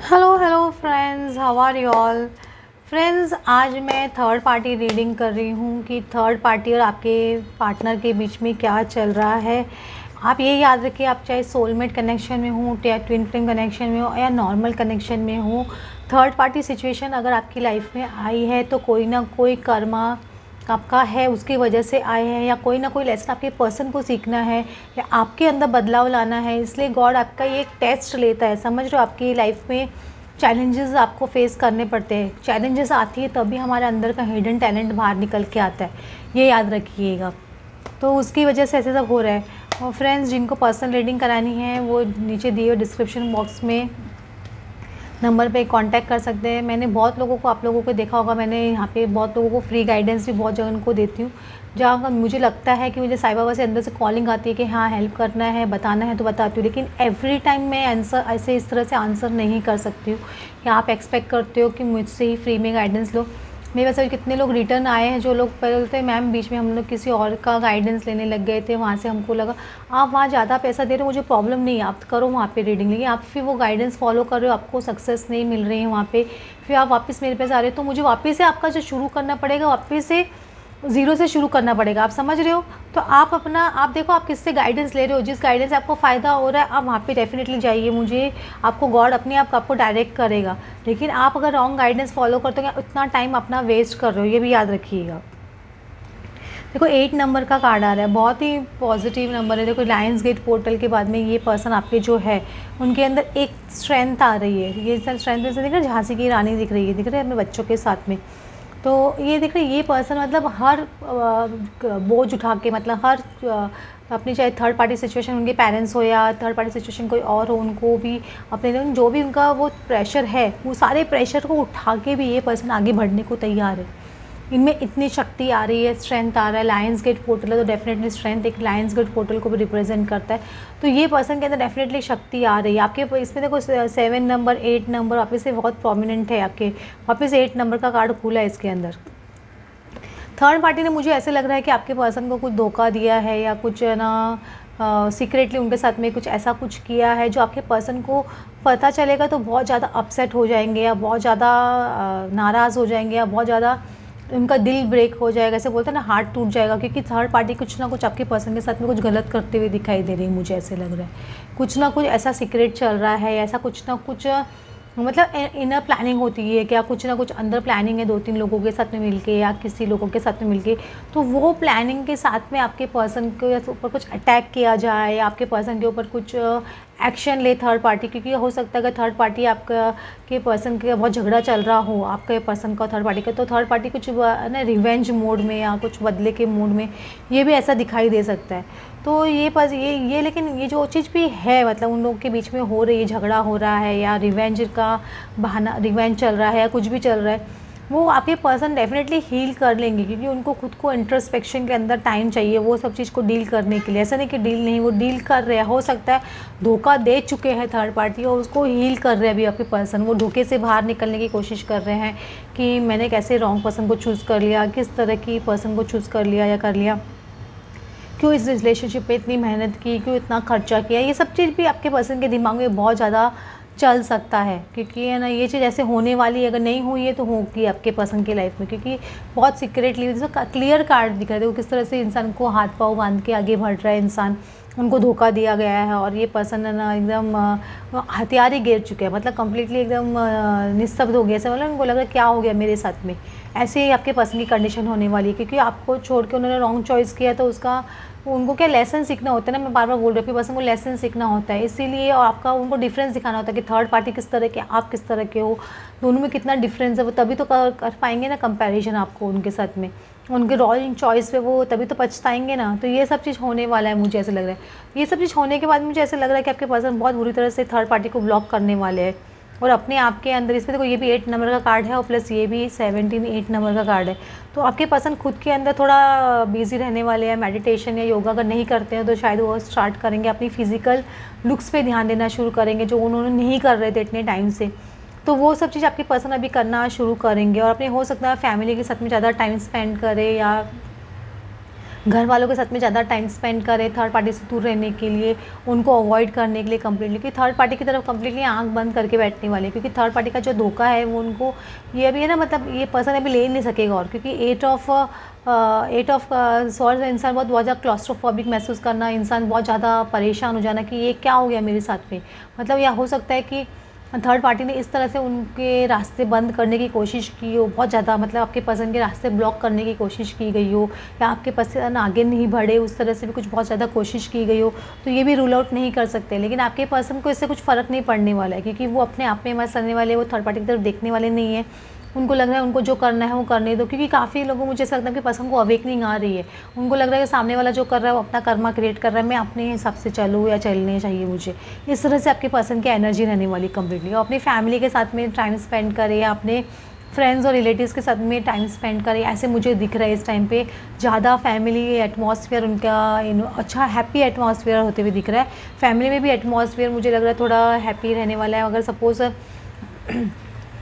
Hello friends, how are you all. Friends, आज मैं third party reading कर रही हूँ कि थर्ड पार्टी और आपके पार्टनर के बीच में क्या चल रहा है। आप ये याद रखिए, आप चाहे सोलमेट कनेक्शन में हो या ट्विन फ्लेम कनेक्शन में हो या नॉर्मल कनेक्शन में हो, थर्ड पार्टी सिचुएशन अगर आपकी लाइफ में आई है तो कोई ना कोई कर्मा आपका है, उसकी वजह से आए हैं, या कोई ना कोई लेसन आपके पर्सन को सीखना है या आपके अंदर बदलाव लाना है। इसलिए गॉड आपका ये एक टेस्ट लेता है। समझ रहे हो, आपकी लाइफ में चैलेंजेस आपको फेस करने पड़ते हैं। चैलेंजेस आती है तभी हमारे अंदर का हिडन टैलेंट बाहर निकल के आता है, ये याद रखिएगा। तो उसकी वजह से ऐसे सब हो रहा है। और फ्रेंड्स, जिनको पर्सनल रीडिंग करानी है वो नीचे दिए हुए डिस्क्रिप्शन बॉक्स में नंबर पे कांटेक्ट कर सकते हैं। मैंने बहुत लोगों को, आप लोगों को देखा होगा, मैंने यहाँ पे बहुत लोगों को फ्री गाइडेंस भी बहुत जगह उनको देती हूँ। जहाँ मुझे लगता है कि मुझे साईं बाबा से अंदर से कॉलिंग आती है कि हाँ हेल्प करना है, बताना है तो बताती हूँ, लेकिन एवरी टाइम मैं आंसर ऐसे इस तरह से आंसर नहीं कर सकती हूँ कि आप एक्सपेक्ट करते हो कि मुझसे ही फ्री में गाइडेंस लो। मेरे पास कितने लोग रिटर्न आए हैं जो लोग पहले बोलते हैं मैम बीच में हम लोग किसी और का गाइडेंस लेने लग गए थे, वहाँ से हमको लगा आप वहाँ ज़्यादा पैसा दे रहे हो, मुझे प्रॉब्लम नहीं है, आप करो वहाँ पे रीडिंग, लेकिन आप फिर वो गाइडेंस फॉलो कर रहे हो, आपको सक्सेस नहीं मिल रही है वहाँ पे, फिर आप वापस मेरे पास आ रहे हो, तो मुझे वापस से आपका जो शुरू करना पड़ेगा, वापस से ज़ीरो से शुरू करना पड़ेगा। आप समझ रहे हो। तो आप अपना आप देखो आप किससे गाइडेंस ले रहे हो, जिस गाइडेंस से आपको फ़ायदा हो रहा है आप वहाँ पे डेफिनेटली जाइए। मुझे आपको गॉड अपने आप आपको डायरेक्ट करेगा। लेकिन आप अगर रॉन्ग गाइडेंस फॉलो करते हो उतना टाइम अपना वेस्ट कर रहे हो, ये भी याद रखिएगा। देखो 8 नंबर का कार्ड आ रहा है, बहुत ही पॉजिटिव नंबर है। देखो लायंस गेट पोर्टल के बाद में ये पर्सन आपके जो है उनके अंदर एक स्ट्रेंथ आ रही है। ये स्ट्रेंथ में से दिख रहा है, झांसी की रानी दिख रही है, दिख रहा है अपने बच्चों के साथ में। तो ये देख रहे ये पर्सन मतलब हर बोझ उठा के, मतलब हर अपनी चाहे थर्ड पार्टी सिचुएशन उनके पेरेंट्स हो या थर्ड पार्टी सिचुएशन कोई और हो, उनको भी अपने जो भी उनका वो प्रेशर है वो सारे प्रेशर को उठा के भी ये पर्सन आगे बढ़ने को तैयार है। इनमें इतनी शक्ति आ रही है, स्ट्रेंथ आ रहा है। लायंस गेट पोर्टल है तो डेफिनेटली स्ट्रेंथ एक लायंस गेट पोर्टल को भी रिप्रेजेंट करता है। तो ये पर्सन के अंदर डेफिनेटली शक्ति आ रही है। आपके इसमें देखो 7 नंबर 8 नंबर वापस से बहुत प्रोमिनेंट है, आपके वापस 8 नंबर का कार्ड खुला है इसके अंदर। थर्ड पार्टी ने, मुझे ऐसे लग रहा है कि आपके पर्सन को कुछ धोखा दिया है या कुछ ना सीक्रेटली उनके साथ में कुछ ऐसा कुछ किया है जो आपके पर्सन को पता चलेगा तो बहुत ज़्यादा अपसेट हो जाएंगे या बहुत ज़्यादा नाराज़ हो जाएंगे या बहुत ज़्यादा उनका दिल ब्रेक हो जाएगा, ऐसे बोलते हैं ना, हार्ट टूट जाएगा। क्योंकि थर्ड पार्टी कुछ ना कुछ आपके पर्सन के साथ में कुछ गलत करते हुए दिखाई दे रही है। मुझे ऐसे लग रहा है कुछ ना कुछ ऐसा सीक्रेट चल रहा है, ऐसा कुछ ना कुछ मतलब इनर प्लानिंग होती है क्या, कुछ ना कुछ अंदर प्लानिंग है 2-3 लोगों के साथ में मिलके या किसी लोगों के साथ में मिलके। तो वो प्लानिंग के साथ में आपके पर्सन के ऊपर कुछ अटैक किया जाए या आपके पर्सन के ऊपर कुछ एक्शन ले थर्ड पार्टी। क्योंकि हो सकता है अगर थर्ड पार्टी आपका के पर्सन का बहुत झगड़ा चल रहा हो, आपके पर्सन का थर्ड पार्टी का, तो थर्ड पार्टी कुछ ना रिवेंज मोड में या कुछ बदले के मूड में, ये भी ऐसा दिखाई दे सकता है। तो ये लेकिन ये जो चीज़ भी है, मतलब उन लोगों के बीच में हो रही है, झगड़ा हो रहा है या रिवेंज का बहाना, रिवेंज चल रहा है या कुछ भी चल रहा है, वो आपके पर्सन डेफिनेटली हील कर लेंगे। क्योंकि उनको खुद को इंट्रोस्पेक्शन के अंदर टाइम चाहिए वो सब चीज़ को डील करने के लिए। ऐसा नहीं कि डील नहीं, वो डील कर रहे हैं। हो सकता है धोखा दे चुके हैं थर्ड पार्टी और उसको हील कर रहे हैं अभी आपके पर्सन। वो धोखे से बाहर निकलने की कोशिश कर रहे हैं कि मैंने कैसे रॉन्ग पर्सन को चूज़ कर लिया, किस तरह की पर्सन को चूज़ कर लिया या कर लिया, क्यों इस रिलेशनशिप पे इतनी मेहनत की, क्यों इतना खर्चा किया। ये सब चीज़ भी आपके पर्सन के दिमाग में बहुत ज़्यादा चल सकता है। क्योंकि है ना, ये चीज़ ऐसे होने वाली है, अगर नहीं हुई है तो होगी आपके पर्सन की लाइफ में। क्योंकि बहुत सीक्रेटली क्लियर कार्ड दिख रहा है, वो किस तरह से इंसान को हाथ पाँव बांध के आगे बढ़ रहा है इंसान, उनको धोखा दिया गया है और ये पर्सन है ना एकदम हथियार ही गिर चुके हैं, मतलब कम्प्लीटली एकदम निस्तब्ध हो गया। ऐसा मतलब उनको लग रहा है क्या हो गया मेरे साथ में। ऐसे ही आपके पर्सन की कंडीशन होने वाली है। क्योंकि आपको छोड़ के उन्होंने रॉन्ग चॉइस किया तो उसका उनको क्या लेसन सीखना होता है ना, मैं बार बार बोल रही हूँ, पर्सन को लेसन सीखना होता है। इसीलिए और आपका उनको डिफरेंस दिखाना होता है कि थर्ड पार्टी किस तरह के, आप किस तरह के हो, दोनों में कितना डिफरेंस है। वो तभी तो कर पाएंगे ना कंपैरिजन आपको उनके साथ में, उनके रॉयल चॉइस पे वो तभी तो पछताएंगे ना। तो ये सब चीज़ होने वाला है, मुझे ऐसे लग रहा है। ये सब चीज़ होने के बाद मुझे ऐसे लग रहा है कि आपके पर्सन बहुत बुरी तरह से थर्ड पार्टी को ब्लॉक करने वाले हैं और अपने आप के अंदर। इसमें देखो ये भी 8 नंबर का कार्ड है और प्लस ये भी 8 नंबर का कार्ड है। तो आपके पर्सन खुद के अंदर थोड़ा बिजी रहने वाले हैं। मेडिटेशन या योगा अगर नहीं करते हैं तो शायद वो स्टार्ट करेंगे, अपनी फिजिकल लुक्स पे ध्यान देना शुरू करेंगे जो उन्होंने नहीं कर रहे थे इतने टाइम से। तो वो सब चीज़ आपके पर्सन अभी करना शुरू करेंगे और अपने हो सकता है फैमिली के साथ में ज़्यादा टाइम स्पेंड करें या घर वालों के साथ में ज़्यादा टाइम स्पेंड करें, थर्ड पार्टी से दूर रहने के लिए, उनको अवॉइड करने के लिए कम्प्लीटली, क्योंकि थर्ड पार्टी की तरफ कम्प्लीटली आंख बंद करके बैठने वाले, क्योंकि थर्ड पार्टी का जो धोखा है वो उनको ये अभी है ना, मतलब ये पर्सन अभी ले नहीं सकेगा। और क्योंकि एट ऑफ सॉर्ड्स इंसान बहुत ज़्यादा क्लॉस्ट्रोफोबिक महसूस करना, इंसान बहुत ज़्यादा परेशान हो जाना कि ये क्या हो गया मेरे साथ में, मतलब यह हो सकता है कि थर्ड पार्टी ने इस तरह से उनके रास्ते बंद करने की कोशिश की हो, बहुत ज़्यादा मतलब आपके पर्सन के रास्ते ब्लॉक करने की कोशिश की गई हो, या आपके पर्सन आगे नहीं बढ़े उस तरह से भी कुछ बहुत ज़्यादा कोशिश की गई हो, तो ये भी रूल आउट नहीं कर सकते। लेकिन आपके पर्सन को इससे कुछ फ़र्क नहीं पड़ने वाला है, क्योंकि वो अपने आप में मस्त रहने वाले, वो थर्ड पार्टी की तरफ देखने वाले नहीं है। उनको लग रहा है उनको जो करना है वो करने दो, क्योंकि काफ़ी लोगों मुझे ऐसा लगता है कि पर्सन को अवेकनिंग आ रही है, उनको लग रहा है कि सामने वाला जो कर रहा है वो अपना कर्मा क्रिएट कर रहा है, मैं अपने हिसाब से चलूँ या चलने चाहिए मुझे। इस तरह से आपके पर्सन की एनर्जी रहने वाली कम्प्लीटली। और अपनी फैमिली के साथ में टाइम स्पेंड करें, या अपने फ्रेंड्स और रिलेटिव्स के साथ में टाइम स्पेंड करें, ऐसे मुझे दिख रहा है इस टाइम पे। ज़्यादा फैमिली एटमॉस्फेयर उनका अच्छा हैप्पी एटमॉस्फेयर होते हुए दिख रहा है। फैमिली में भी एटमॉस्फेयर मुझे लग रहा है थोड़ा हैप्पी रहने वाला है। अगर सपोज़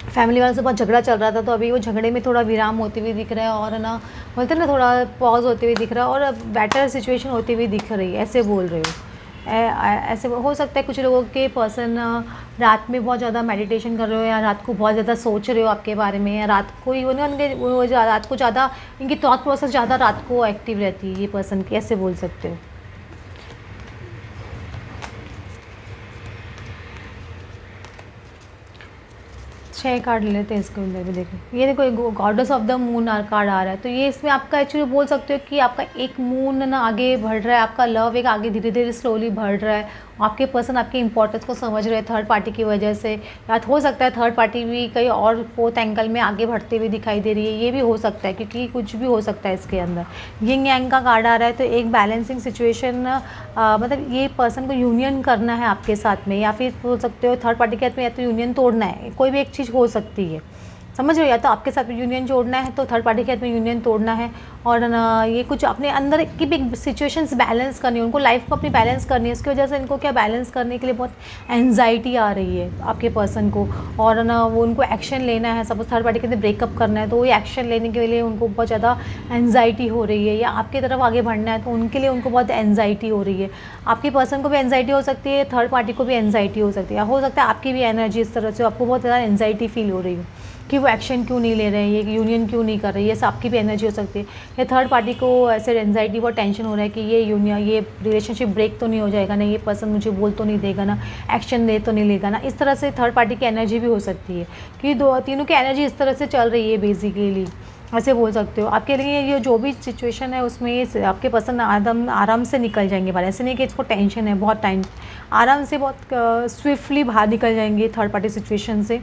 फैमिली वालों से बहुत झगड़ा चल रहा था, तो अभी वो झगड़े में थोड़ा विराम होते हुए दिख रहा है, और ना बोलते हैं ना थोड़ा पॉज होते हुए दिख रहा है, और बेटर सिचुएशन होती हुई दिख रही है, ऐसे बोल रहे हो। ऐसे हो सकता है कुछ लोगों के पर्सन रात में बहुत ज़्यादा मेडिटेशन कर रहे हो, या रात को बहुत ज़्यादा सोच रहे हो आपके बारे में, या रात को ही रात को ज़्यादा इनकी थॉट प्रोसेस ज़्यादा रात को एक्टिव रहती है ये पर्सन की, ऐसे बोल सकते हो। छः कार्ड ले लेते हैं इसके अंदर भी। देखो ये देखो goddess of the moon card आ रहा है, तो ये इसमें आपका एक्चुअली बोल सकते हो कि आपका एक मून ना आगे बढ़ रहा है, आपका लव एक आगे धीरे धीरे स्लोली बढ़ रहा है। आपके पर्सन आपके इंपॉर्टेंस को समझ रहे हैं थर्ड पार्टी की वजह से, या हो सकता है थर्ड पार्टी भी कहीं और फोर्थ एंगल में आगे बढ़ते हुए दिखाई दे रही है, ये भी हो सकता है, क्योंकि कुछ भी हो सकता है इसके अंदर। यिंग यांग का कार्ड आ रहा है, तो एक बैलेंसिंग सिचुएशन, मतलब ये पर्सन को यूनियन करना है आपके साथ में, या फिर बोल सकते हो थर्ड पार्टी के साथ में या तो यूनियन तोड़ना है, कोई भी एक चीज़ हो सकती है, समझ रहे हो। या तो आपके साथ में यूनियन जोड़ना है, तो थर्ड पार्टी के साथ में यूनियन तोड़ना है, और ना ये कुछ अपने अंदर की भी सिचुएशंस बैलेंस करनी है, उनको लाइफ को अपनी बैलेंस करनी है। इसकी वजह से इनको क्या बैलेंस करने के लिए बहुत एंजाइटी आ रही है आपके पर्सन को, और ना वो उनको एक्शन लेना है। सपोज थर्ड पार्टी के साथ ब्रेकअप करना है, तो वो एक्शन लेने के लिए उनको बहुत ज़्यादा एंजाइटी हो रही है, या आपकी तरफ आगे बढ़ना है तो उनके लिए उनको बहुत एंजाइटी हो रही है। आपके पर्सन को भी एंजाइटी हो सकती है, थर्ड पार्टी को भी एंजाइटी हो सकती है। हो सकता है आपकी भी एनर्जी इस तरह से आपको बहुत ज़्यादा एंजाइटी फील हो रही है कि वो एक्शन क्यों नहीं ले रहे हैं, ये यूनियन क्यों नहीं कर रहे, ये सब आपकी भी एनर्जी हो सकती है। या थर्ड पार्टी को ऐसे एंजाइटी बहुत टेंशन हो रहा है कि ये रिलेशनशिप ब्रेक तो नहीं हो जाएगा ना, ये पर्सन मुझे बोल तो नहीं देगा ना, एक्शन दे तो नहीं लेगा ना। इस तरह से थर्ड पार्टी की एनर्जी भी हो सकती है कि तीनों की एनर्जी इस तरह से चल रही है बेसिकली, ऐसे बोल सकते हो। आपके लिए ये जो भी सिचुएशन है उसमें आपके पर्सन आराम से निकल जाएंगे बाहर। ऐसे नहीं कि इसको टेंशन है, बहुत टाइम आराम से बहुत स्विफ्टली बाहर निकल जाएंगे थर्ड पार्टी सिचुएशन से,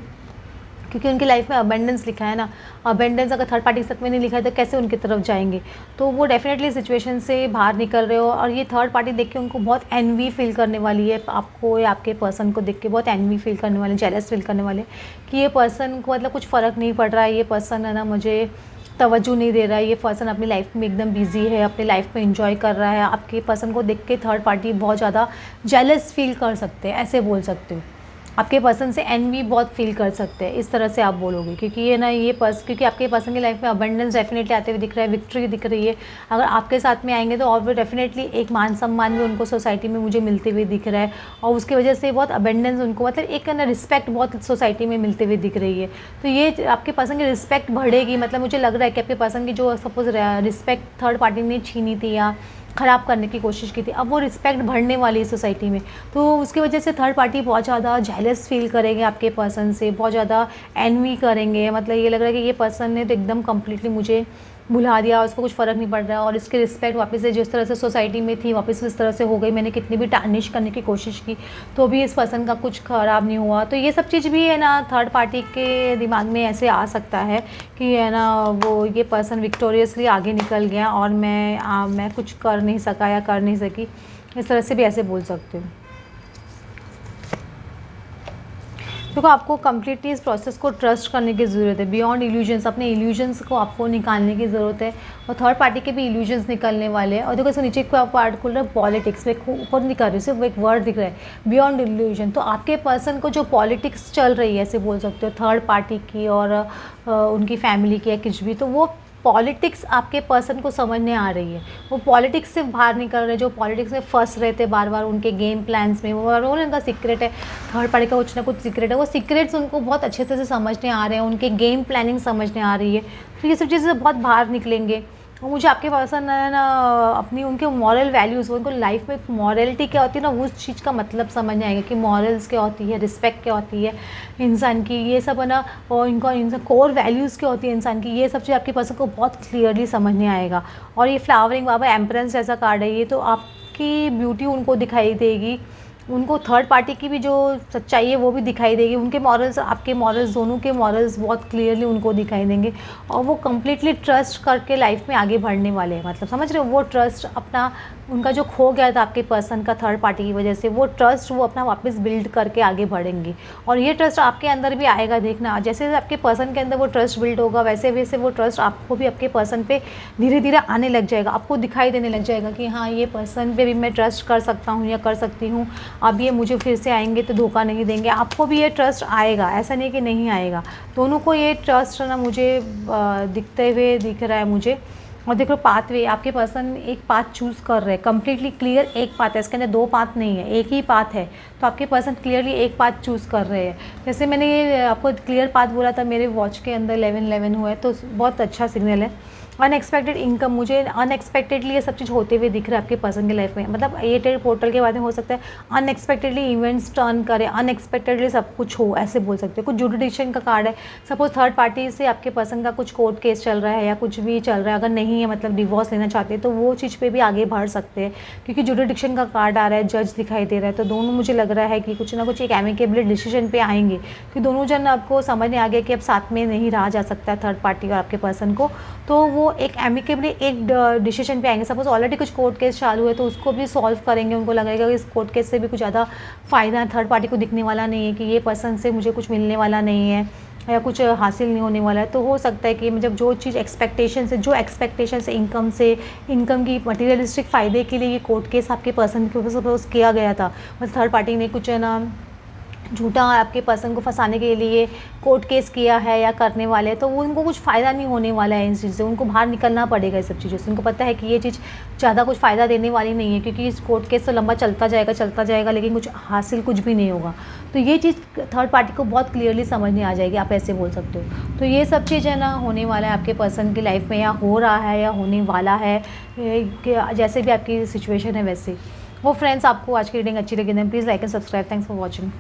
क्योंकि उनकी लाइफ में अबेंडेंस लिखा है ना। अबेंडेंस अगर थर्ड पार्टी के साथ में नहीं लिखा है तो कैसे उनकी तरफ जाएंगे, तो वो डेफिनेटली सिचुएशन से बाहर निकल रहे हो। और ये थर्ड पार्टी देख के उनको बहुत एनवी फील करने वाली है, आपको या आपके पर्सन को देख के बहुत एनवी फील करने वाले, जेलस फील करने वाले कि ये पर्सन को मतलब कुछ फ़र्क नहीं पड़ रहा है, ये पर्सन है ना मुझे तवज्जो नहीं दे रहा है, ये पर्सन अपनी लाइफ में एकदम बिजी है, अपनी लाइफ में एंजॉय कर रहा है। आपके पर्सन को देख के थर्ड पार्टी बहुत ज़्यादा जेलस फील कर सकते हैं, ऐसे बोल सकते हो। आपके पर्सन से एनवी बहुत फील कर सकते हैं, इस तरह से आप बोलोगे, क्योंकि ये ना क्योंकि आपके पर्सन की लाइफ में अबंडेंस डेफिनेटली आते हुए दिख रहा है, विक्ट्री दिख रही है। अगर आपके साथ में आएंगे तो और भी डेफिनेटली एक मान सम्मान भी उनको सोसाइटी में मुझे मिलते हुए दिख रहा है, और उसकी वजह से बहुत अबंडेंस उनको मतलब एक ना रिस्पेक्ट बहुत सोसाइटी में मिलते हुए दिख रही है। तो ये आपके पर्सन की रिस्पेक्ट बढ़ेगी, मतलब मुझे लग रहा है कि आपके पर्सन की जो सपोज रिस्पेक्ट थर्ड पार्टी ने छीनी थी या ख़राब करने की कोशिश की थी, अब वो रिस्पेक्ट बढ़ने वाली है सोसाइटी में। तो उसकी वजह से थर्ड पार्टी बहुत ज़्यादा जेलस फील करेंगे आपके पर्सन से, बहुत ज़्यादा एनवी करेंगे। मतलब ये लग रहा है कि ये पर्सन ने तो एकदम कम्प्लीटली मुझे भुला दिया, उसको कुछ फ़र्क नहीं पड़ रहा, और इसकी रिस्पेक्ट वापस से जिस तरह से सोसाइटी में थी वापस इस तरह से हो गई। मैंने कितनी भी टार्निश करने की कोशिश की तो भी इस पर्सन का कुछ ख़राब नहीं हुआ। तो ये सब चीज़ भी है ना थर्ड पार्टी के दिमाग में ऐसे आ सकता है कि है ना वो ये पर्सन विक्टोरियसली आगे निकल गया और मैं कुछ कर नहीं सका या कर नहीं सकी, इस तरह से भी ऐसे बोल सकते हो। देखो आपको कम्प्लीटली इस प्रोसेस को ट्रस्ट करने की ज़रूरत है, बियॉन्ड इल्यूजन्स, अपने इल्यूजन्स को आपको निकालने की ज़रूरत है, और थर्ड पार्टी के भी इल्यूजन्स निकलने वाले हैं। और देखो इसके नीचे का पार्ट खुल रहा है पॉलिटिक्स, में ऊपर नहीं कर रही, सिर्फ एक वर्ड दिख रहा है बियॉन्ड इल्यूजन। तो आपके पर्सन को जो पॉलिटिक्स चल रही है ऐसे बोल सकते हो थर्ड पार्टी की और उनकी फैमिली की या कुछ भी, तो वो पॉलिटिक्स आपके पर्सन को समझने आ रही है। वो पॉलिटिक्स से बाहर निकल रहे, जो पॉलिटिक्स में फंस रहे थे बार बार उनके गेम प्लान्स में, वो उनका सीक्रेट है, थर्ड पार्टी का कुछ ना कुछ सीक्रेट है, वो सीक्रेट्स उनको बहुत अच्छे से समझने आ रहे हैं, उनके गेम प्लानिंग समझने आ रही है। तो ये सब चीज़ें बहुत बाहर निकलेंगे। और मुझे आपके पर्सन है ना अपनी उनके मॉरल वैल्यूज़, उनको लाइफ में मॉरलिटी क्या होती है ना, उस चीज़ का मतलब समझ आएगा कि मॉरल्स क्या होती है, रिस्पेक्ट क्या होती है इंसान की, ये सब है ना, और इनका इंसान कोर वैल्यूज़ क्या होती है इंसान की, ये सब चीज़ आपके पर्सन को बहुत क्लियरली समझने आएगा। और ये फ्लावरिंग बाबा एम्प्रेस जैसा कार्ड है ये, तो आपकी ब्यूटी उनको दिखाई देगी, उनको थर्ड पार्टी की भी जो सच्चाई है वो भी दिखाई देगी, उनके मॉरल्स आपके मॉरल्स दोनों के मॉरल्स बहुत क्लियरली उनको दिखाई देंगे। और वो कम्प्लीटली ट्रस्ट करके लाइफ में आगे बढ़ने वाले हैं, मतलब समझ रहे हो, वो ट्रस्ट अपना उनका जो खो गया था आपके पर्सन का थर्ड पार्टी की वजह से, वो ट्रस्ट वो अपना वापस बिल्ड करके आगे बढ़ेंगे। और ये ट्रस्ट आपके अंदर भी आएगा, देखना जैसे आपके पर्सन के अंदर वो ट्रस्ट बिल्ड होगा वैसे वैसे वो ट्रस्ट आपको भी आपके पर्सन पे धीरे धीरे आने लग जाएगा, आपको दिखाई देने लग जाएगा कि हाँ ये पर्सन पे भी मैं ट्रस्ट कर सकता हूँ या कर सकती हूँ, अब ये मुझे फिर से आएंगे तो धोखा नहीं देंगे, आपको भी ये ट्रस्ट आएगा, ऐसा नहीं कि नहीं आएगा। दोनों को ये ट्रस्ट ना मुझे दिखते हुए दिख रहा है मुझे। और देखो पाथवे, आपके पर्सन एक पाथ चूज़ कर रहे हैं, कम्प्लीटली क्लियर एक पाथ है, इसके अंदर दो पाथ नहीं है, एक ही पाथ है। तो आपके पर्सन क्लियरली एक पाथ चूज़ कर रहे हैं। जैसे मैंने ये आपको क्लियर पाथ बोला था, मेरे वॉच के अंदर 11-11 हुआ है, तो बहुत अच्छा सिग्नल है। अनएक्सपेक्टेड इनकम, मुझे अनएक्सपेक्टेडली ये सब चीज़ होते हुए दिख रहा है आपके पर्सन की लाइफ में, मतलब एयरटेल पोर्टल के बाद में हो सकता है अनएक्सपेक्टेडली इवेंट्स टर्न करे, अनएक्सपेक्टेडली सब कुछ हो, ऐसे बोल सकते हो। कुछ जुडिशियल का कार्ड है, सपोज थर्ड पार्टी से आपके पर्सन का कुछ कोर्ट केस चल रहा है या कुछ भी चल रहा है, अगर नहीं है मतलब डिवोर्स लेना चाहते हैं तो वो चीज़ पे भी आगे बढ़ सकते हैं, क्योंकि जुडिशियल का कार्ड आ रहा है, जज दिखाई दे रहा है। तो दोनों मुझे लग रहा है कि कुछ ना कुछ एक एमिकेबल डिसीजन पे आएंगे, कि दोनों जन आपको समझ में आ गया कि अब साथ में नहीं रहा जा सकता है थर्ड पार्टी और आपके पर्सन को, तो वो एक एमिकेबली एक डिसीजन पे आएंगे। सपोज ऑलरेडी कुछ कोर्ट केस चालू है तो उसको भी सॉल्व करेंगे, उनको लगेगा कि इस कोर्ट केस से भी कुछ ज़्यादा फ़ायदा थर्ड पार्टी को दिखने वाला नहीं है, कि ये पर्सन से मुझे कुछ मिलने वाला नहीं है या कुछ हासिल नहीं होने वाला है। तो हो सकता है कि मतलब जो चीज़ एक्सपेक्टेशन से इनकम की मटीरियलिस्टिक फ़ायदे के लिए ये कोर्ट केस आपके पर्सन के ऊपर सपोज किया गया था, मतलब थर्ड पार्टी ने कुछ है ना झूठा आपके पर्सन को फंसाने के लिए कोर्ट केस किया है या करने वाले हैं, तो वो उनको कुछ फ़ायदा नहीं होने वाला है इन चीज़ से, उनको बाहर निकलना पड़ेगा इस सब चीज़ों से। उनको पता है कि ये चीज़ ज़्यादा कुछ फ़ायदा देने वाली नहीं है, क्योंकि इस कोर्ट केस तो लंबा चलता जाएगा लेकिन कुछ हासिल कुछ भी नहीं होगा। तो ये चीज़ थर्ड पार्टी को बहुत क्लियरली समझ में आ जाएगी, आप ऐसे बोल सकते हो। तो ये सब चीज़ है ना होने वाला है आपके पर्सन की लाइफ में, या हो रहा है या होने वाला है, जैसे भी आपकी सिचुएशन है वैसे। वो फ्रेंड्स, आपको आज की रीडिंग अच्छी लगी तो please like and subscribe. Thanks for watching.